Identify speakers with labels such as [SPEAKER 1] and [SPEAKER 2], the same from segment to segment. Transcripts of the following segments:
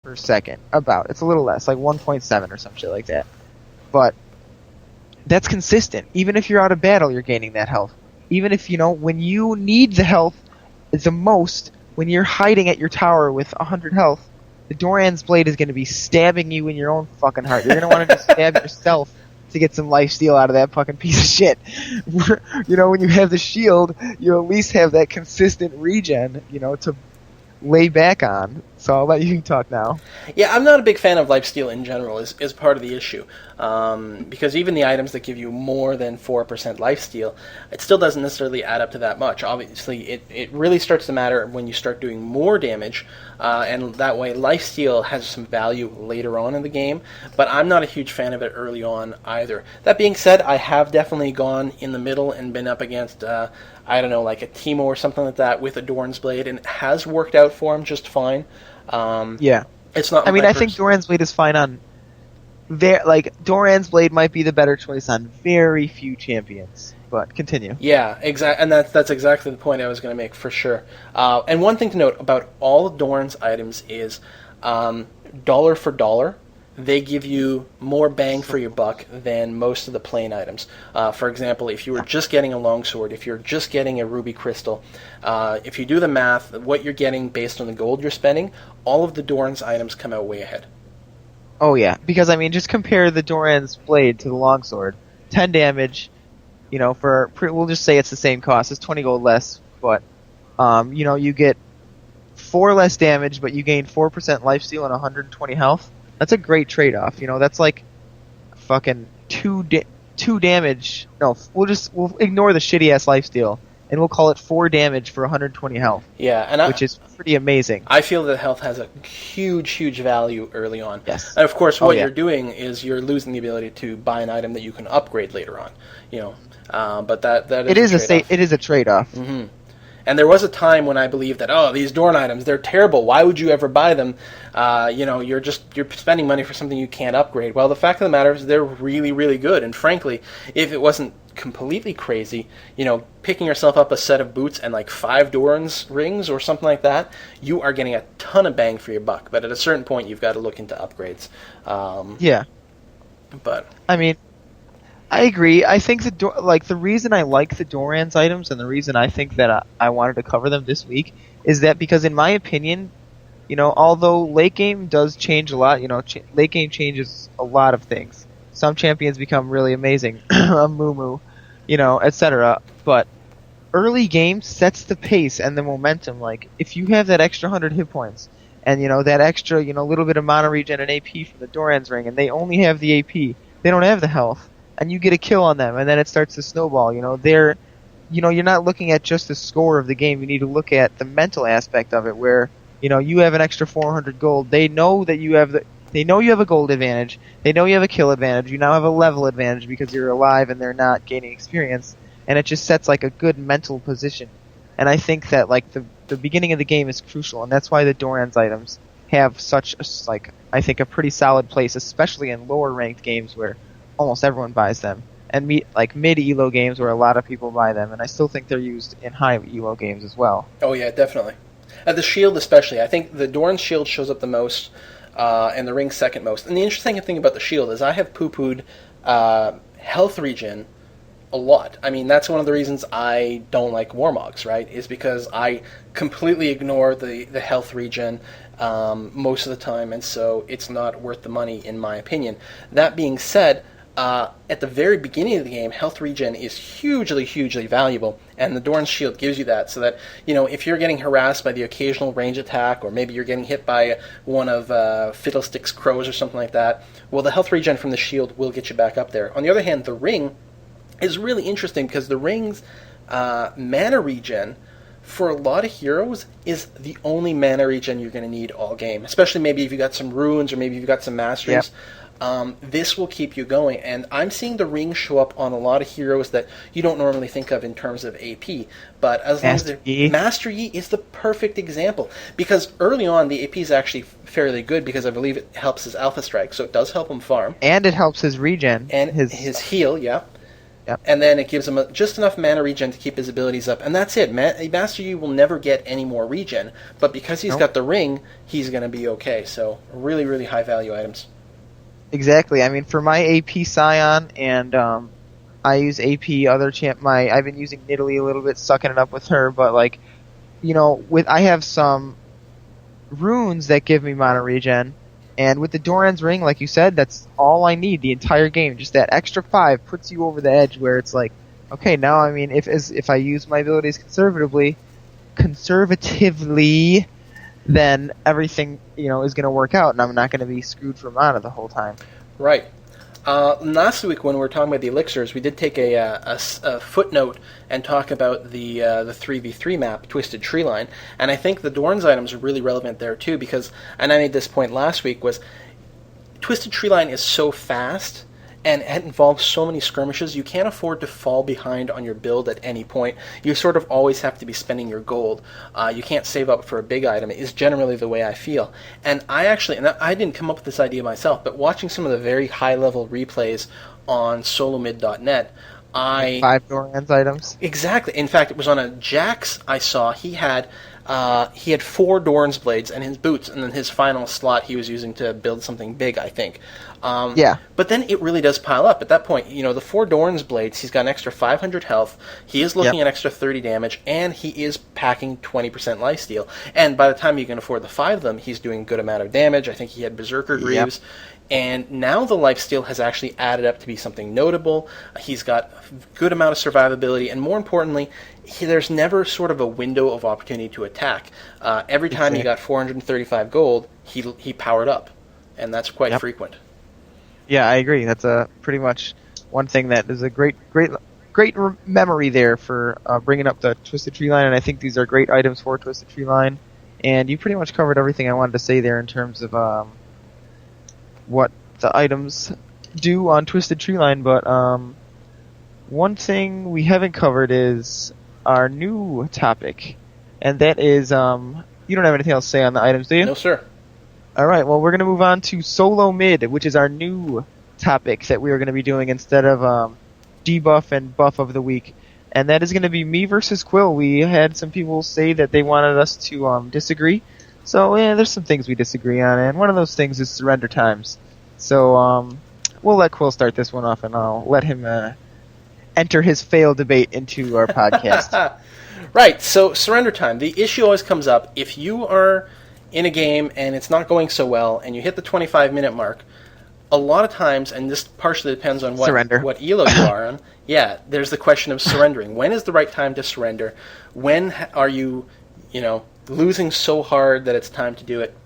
[SPEAKER 1] per second. About. It's a little less, like 1.7 or some shit like that. But that's consistent. Even if you're out of battle, you're gaining that health. Even if, when you need the health the most, when you're hiding at your tower with 100 health, the Doran's Blade is going to be stabbing you in your own fucking heart. You're going to want to just stab yourself to get some lifesteal out of that fucking piece of shit. When you have the shield, you at least have that consistent regen, to lay back on. So I'll let you talk now.
[SPEAKER 2] Yeah, I'm not a big fan of lifesteal in general, is part of the issue. Because even the items that give you more than 4% lifesteal, it still doesn't necessarily add up to that much. Obviously, it really starts to matter when you start doing more damage, and that way lifesteal has some value later on in the game, but I'm not a huge fan of it early on either. That being said, I have definitely gone in the middle and been up against, like a Teemo or something like that with a Doran's Blade, and it has worked out for him just fine.
[SPEAKER 1] Yeah.
[SPEAKER 2] It's not.
[SPEAKER 1] I think Doran's Blade is fine on. Doran's Blade might be the better choice on very few champions. But continue.
[SPEAKER 2] Yeah, exactly, and that's exactly the point I was going to make for sure. And one thing to note about all Doran's items is, dollar for dollar, they give you more bang for your buck than most of the plain items. For example, if you were just getting a longsword, if you're just getting a ruby crystal, if you do the math, what you're getting based on the gold you're spending, all of the Doran's items come out way ahead.
[SPEAKER 1] Oh yeah, because just compare the Doran's Blade to the longsword. 10 damage, we'll just say it's the same cost. It's 20 gold less, but you get 4 less damage, but you gain 4% lifesteal and 120 health. That's a great trade-off. That's like fucking 2 damage. No, we'll ignore the shitty-ass lifesteal, and we'll call it 4 damage for 120 health.
[SPEAKER 2] Yeah,
[SPEAKER 1] which is pretty amazing.
[SPEAKER 2] I feel that health has a huge, huge value early on.
[SPEAKER 1] Yes.
[SPEAKER 2] And of course, what you're doing is you're losing the ability to buy an item that you can upgrade later on. But that is
[SPEAKER 1] it is a trade-off.
[SPEAKER 2] Mm-hmm. And there was a time when I believed that, these Doran items, they're terrible. Why would you ever buy them? You're spending money for something you can't upgrade. Well, the fact of the matter is they're really, really good. And frankly, if it wasn't completely crazy, picking yourself up a set of boots and like 5 Doran's rings or something like that, you are getting a ton of bang for your buck. But at a certain point, you've got to look into upgrades.
[SPEAKER 1] Yeah.
[SPEAKER 2] But
[SPEAKER 1] I agree. I think the reason I like the Doran's items and the reason I think that I wanted to cover them this week is that because in my opinion, although late game does change a lot, late game changes a lot of things. Some champions become really amazing, a Moo, etc. But early game sets the pace and the momentum. Like if you have that extra 100 hit points and that extra little bit of mana regen and AP from the Doran's ring, and they only have the AP, they don't have the health. And you get a kill on them, and then it starts to snowball. You're not looking at just the score of the game. You need to look at the mental aspect of it, where you have an extra 400 gold. They know that you have a gold advantage. They know you have a kill advantage. You now have a level advantage because you're alive and they're not gaining experience. And it just sets like a good mental position. And I think that the beginning of the game is crucial, and that's why the Doran's items have such a pretty solid place, especially in lower ranked games where almost everyone buys them, and mid elo games where a lot of people buy them, and I still think they're used in high elo games as well.
[SPEAKER 2] Oh yeah, definitely. The shield especially. I think the Doran's shield shows up the most, and the ring second most. And the interesting thing about the shield is I have poo-pooed health regen a lot. That's one of the reasons I don't like Warmogs, right? Is because I completely ignore the health regen most of the time, and so it's not worth the money in my opinion. That being said, at the very beginning of the game, health regen is hugely, hugely valuable, and the Doran's Shield gives you that, so that, if you're getting harassed by the occasional range attack, or maybe you're getting hit by one of Fiddlestick's crows or something like that, well, the health regen from the shield will get you back up there. On the other hand, the ring is really interesting, because the ring's mana regen, for a lot of heroes, is the only mana regen you're going to need all game, especially maybe if you got some runes, or maybe you've got some masteries.
[SPEAKER 1] Yep.
[SPEAKER 2] This will keep you going, and I'm seeing the ring show up on a lot of heroes that you don't normally think of in terms of AP, but as long as Master Yi is the perfect example, because early on the AP is actually fairly good, because I believe it helps his Alpha Strike, so it does help him farm.
[SPEAKER 1] And it helps his regen.
[SPEAKER 2] And his heal, yeah.
[SPEAKER 1] Yep.
[SPEAKER 2] and then it gives him just enough mana regen to keep his abilities up, and that's it. Master Yi will never get any more regen, but because he's got the ring, he's going to be okay. So really, really high value items.
[SPEAKER 1] Exactly. I mean, for my AP Scion, and I use AP other champ. I've been using Nidalee a little bit, sucking it up with her, but like, I have some runes that give me mana regen, and with the Doran's ring, like you said, that's all I need the entire game. Just that extra 5 puts you over the edge where it's like, okay, now I mean, if I use my abilities conservatively, then everything is going to work out, and I'm not going to be screwed for mana the whole time.
[SPEAKER 2] Right. Last week when we were talking about the elixirs, we did take a footnote and talk about the 3v3 map, Twisted Treeline, and I think the Dorn's items are really relevant there too, because, and I made this point last week, was Twisted Treeline is so fast, and it involves so many skirmishes, you can't afford to fall behind on your build at any point. You sort of always have to be spending your gold. You can't save up for a big item, is generally the way I feel. And I didn't come up with this idea myself, but watching some of the very high-level replays on solomid.net,
[SPEAKER 1] 5 Doran's items?
[SPEAKER 2] Exactly. In fact, it was on a Jax I saw. He had 4 Dorn's blades and his boots, and then his final slot he was using to build something big, I think.
[SPEAKER 1] Yeah.
[SPEAKER 2] But then it really does pile up. At that point, the 4 Dorn's blades, he's got an extra 500 health, he is looking at extra 30 damage, and he is packing 20% lifesteal. And by the time you can afford the 5 of them, he's doing a good amount of damage. I think he had Berserker Greaves. Yep. And now the lifesteal has actually added up to be something notable. He's got a good amount of survivability, and more importantly, there's never sort of a window of opportunity to attack. Every time he got 435 gold, he powered up, and that's quite frequent.
[SPEAKER 1] Yeah, I agree. That's pretty much one thing that is a great memory there for bringing up the Twisted Treeline, and I think these are great items for Twisted Treeline. And you pretty much covered everything I wanted to say there in terms of what the items do on Twisted Treeline, but one thing we haven't covered is our new topic, and that is, you don't have anything else to say on the items, do you?
[SPEAKER 2] No, sir.
[SPEAKER 1] Alright, well, we're going to move on to Solo Mid, which is our new topic that we are going to be doing instead of debuff and buff of the week, and that is going to be me versus Quill. We had some people say that they wanted us to disagree. So, yeah, there's some things we disagree on, and one of those things is surrender times. So, we'll let Quill start this one off, and I'll let him enter his failed debate into our podcast.
[SPEAKER 2] Right, so surrender time. The issue always comes up if you are in a game and it's not going so well, and you hit the 25-minute mark, a lot of times, and this partially depends on what elo you are on, there's the question of surrendering. When is the right time to surrender? When are you, losing so hard that it's time to do it?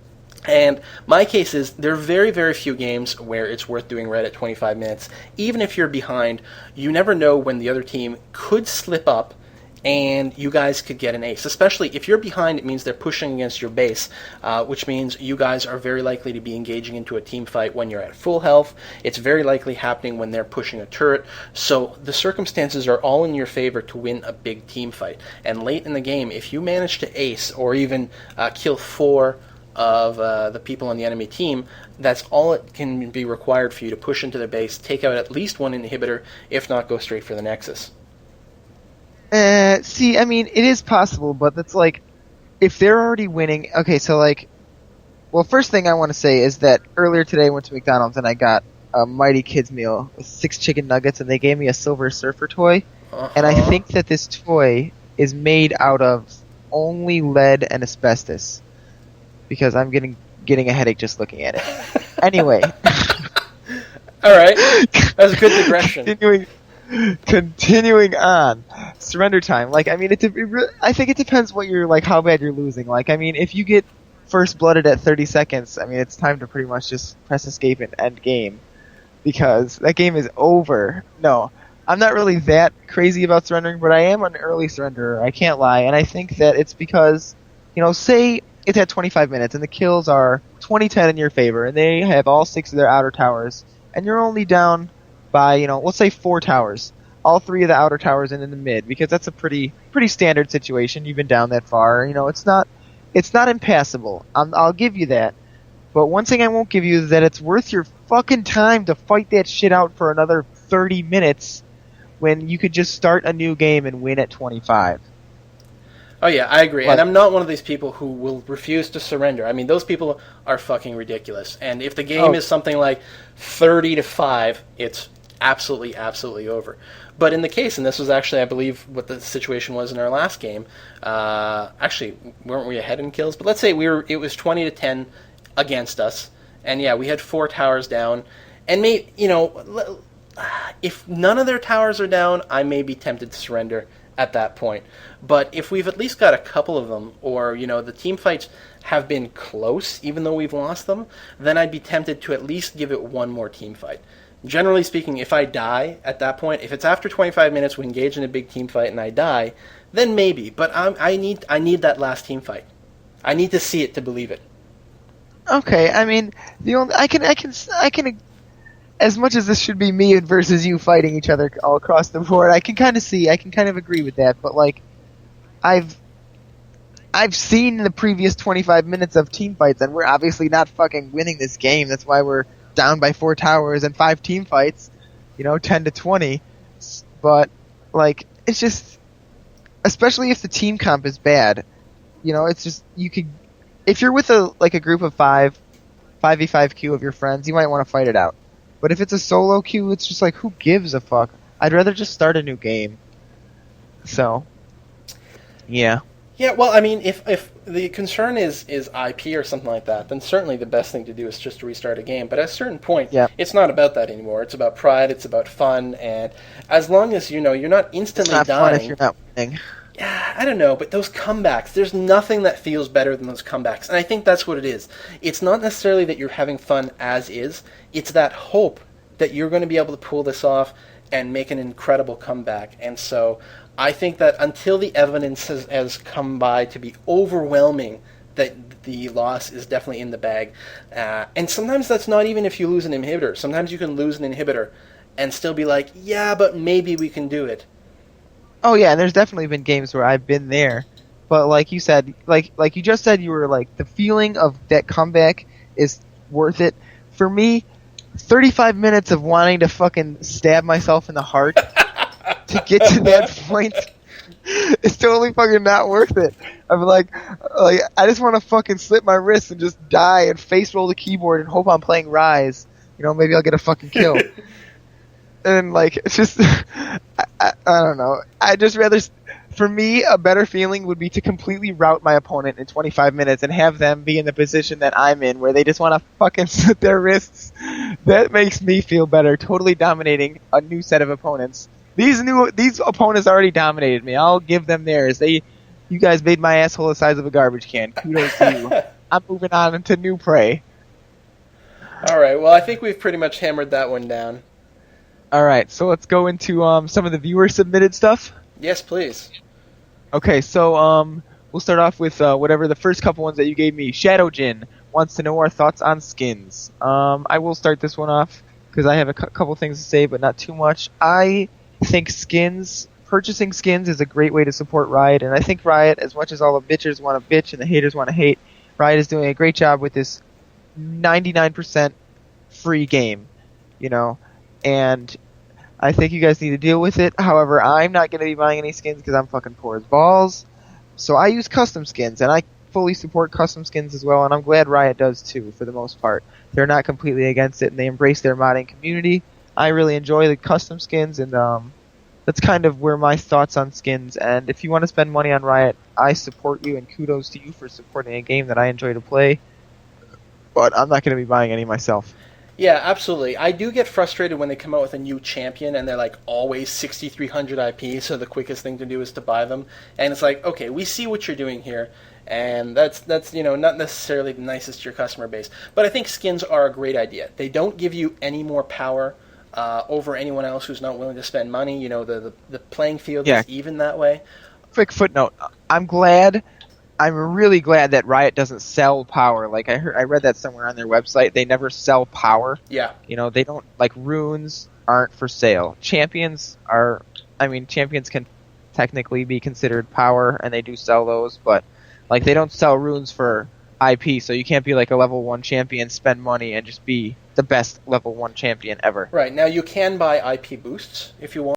[SPEAKER 2] And my case is, there are very, very few games where it's worth doing red at 25 minutes. Even if you're behind, you never know when the other team could slip up and you guys could get an ace. Especially if you're behind, it means they're pushing against your base, which means you guys are very likely to be engaging into a team fight when you're at full health. It's very likely happening when they're pushing a turret. So the circumstances are all in your favor to win a big team fight. And late in the game, if you manage to ace or even kill 4 of the people on the enemy team, that's all it can be required for you to push into their base, take out at least one inhibitor, if not go straight for the Nexus.
[SPEAKER 1] See, I mean, it is possible, but that's like, if they're already winning, okay, so like, well, first thing I want to say is that earlier today I went to McDonald's and I got a Mighty Kids meal with 6 chicken nuggets, and they gave me a Silver Surfer toy, and I think that this toy is made out of only lead and asbestos, because I'm getting a headache just looking at it. Anyway.
[SPEAKER 2] Alright, that was a good digression.
[SPEAKER 1] Continuing on, surrender time. Like, I mean, I think it depends what you're like, how bad you're losing. Like, I mean, if you get first blooded at 30 seconds, I mean, it's time to pretty much just press escape and end game, because that game is over. No, I'm not really that crazy about surrendering, but I am an early surrenderer. I can't lie, and I think that it's because, say it's at 25 minutes and the kills are 20-10 in your favor, and they have all 6 of their outer towers, and you're only down by, let's say 4 towers, all 3 of the outer towers and in the mid, because that's a pretty standard situation. You've been down that far. It's not impassable. I'll give you that. But one thing I won't give you is that it's worth your fucking time to fight that shit out for another 30 minutes when you could just start a new game and win at 25.
[SPEAKER 2] Oh yeah, I agree.
[SPEAKER 1] Like,
[SPEAKER 2] and I'm not one of these people who will refuse to surrender. I mean, those people are fucking ridiculous. And if the game is something like 30-5, it's absolutely, absolutely over. But in the case, and this was actually, I believe, what the situation was in our last game. Actually, weren't we ahead in kills? But let's say it was 20-10 against us, and yeah, we had 4 towers down. And if none of their towers are down, I may be tempted to surrender at that point. But if we've at least got a couple of them, or the team fights have been close, even though we've lost them, then I'd be tempted to at least give it one more team fight. Generally speaking, if I die at that point, if it's after 25 minutes, we engage in a big team fight and I die, then maybe. But I need that last team fight. I need to see it to believe it.
[SPEAKER 1] Okay, I mean, I can. As much as this should be me versus you fighting each other all across the board, I can kind of agree with that. But like, I've seen the previous 25 minutes of team fights, and we're obviously not fucking winning this game. That's why we're down by 4 towers and 5 team fights, 10-20. But like, it's just, especially if the team comp is bad, it's just, if you're with a group of 5v5 queue of your friends, you might want to fight it out. But if it's a solo queue, it's just like, who gives a fuck? I'd rather just start a new game. So, yeah.
[SPEAKER 2] Yeah, well, I mean, if the concern is IP or something like that, then certainly the best thing to do is just to restart a game. But at a certain point, It's not about that anymore. It's about pride, it's about fun, and as long as, you're not instantly
[SPEAKER 1] it's not
[SPEAKER 2] dying...
[SPEAKER 1] fun if you're not winning.
[SPEAKER 2] Yeah, I don't know, but those comebacks, there's nothing that feels better than those comebacks. And I think that's what it is. It's not necessarily that you're having fun as is. It's that hope that you're going to be able to pull this off and make an incredible comeback. And so I think that until the evidence has come by to be overwhelming that the loss is definitely in the bag, and sometimes that's not even if you lose an inhibitor. Sometimes you can lose an inhibitor and still be like, yeah, but maybe we can do it.
[SPEAKER 1] Oh yeah, and there's definitely been games where I've been there, but like you said, like you just said, you were like, the feeling of that comeback is worth it. For me, 35 minutes of wanting to fucking stab myself in the heart to get to that point is totally fucking not worth it. I'm like I just want to fucking slit my wrist and just die and face roll the keyboard and hope I'm playing Rise. Maybe I'll get a fucking kill. And like, it's just, I don't know. I just rather, for me, a better feeling would be to completely rout my opponent in 25 minutes and have them be in the position that I'm in, where they just want to fucking slit their wrists. That makes me feel better, totally dominating a new set of opponents. These opponents already dominated me. I'll give them theirs. You guys made my asshole the size of a garbage can. Kudos to you. I'm moving on into new prey.
[SPEAKER 2] All right. Well, I think we've pretty much hammered that one down.
[SPEAKER 1] All right, so let's go into some of the viewer-submitted stuff.
[SPEAKER 2] Yes, please.
[SPEAKER 1] Okay, so we'll start off with whatever the first couple ones that you gave me. Shadowjin wants to know our thoughts on skins. I will start this one off because I have a couple things to say, but not too much. I think purchasing skins is a great way to support Riot, and I think Riot, as much as all the bitchers want to bitch and the haters want to hate, Riot is doing a great job with this 99% free game, and I think you guys need to deal with it. However, I'm not going to be buying any skins because I'm fucking poor as balls. So I use custom skins, and I fully support custom skins as well, and I'm glad Riot does too, for the most part. They're not completely against it, and they embrace their modding community. I really enjoy the custom skins, and that's kind of where my thoughts on skins. And if you want to spend money on Riot, I support you, and kudos to you for supporting a game that I enjoy to play. But I'm not going to be buying any myself.
[SPEAKER 2] Yeah, absolutely. I do get frustrated when they come out with a new champion and they're like always 6,300 IP, so the quickest thing to do is to buy them. And it's like, okay, we see what you're doing here, and that's not necessarily the nicest to your customer base. But I think skins are a great idea. They don't give you any more power over anyone else who's not willing to spend money. The playing field is even that way.
[SPEAKER 1] Quick footnote. I'm really glad that Riot doesn't sell power. Like I read that somewhere on their website. They never sell power.
[SPEAKER 2] Yeah.
[SPEAKER 1] They don't, like, runes aren't for sale. Champions can technically be considered power, and they do sell those, but like they don't sell runes for IP, so you can't be like a level 1 champion, spend money, and just be the best level 1 champion ever.
[SPEAKER 2] Right. Now you can buy IP boosts if you want.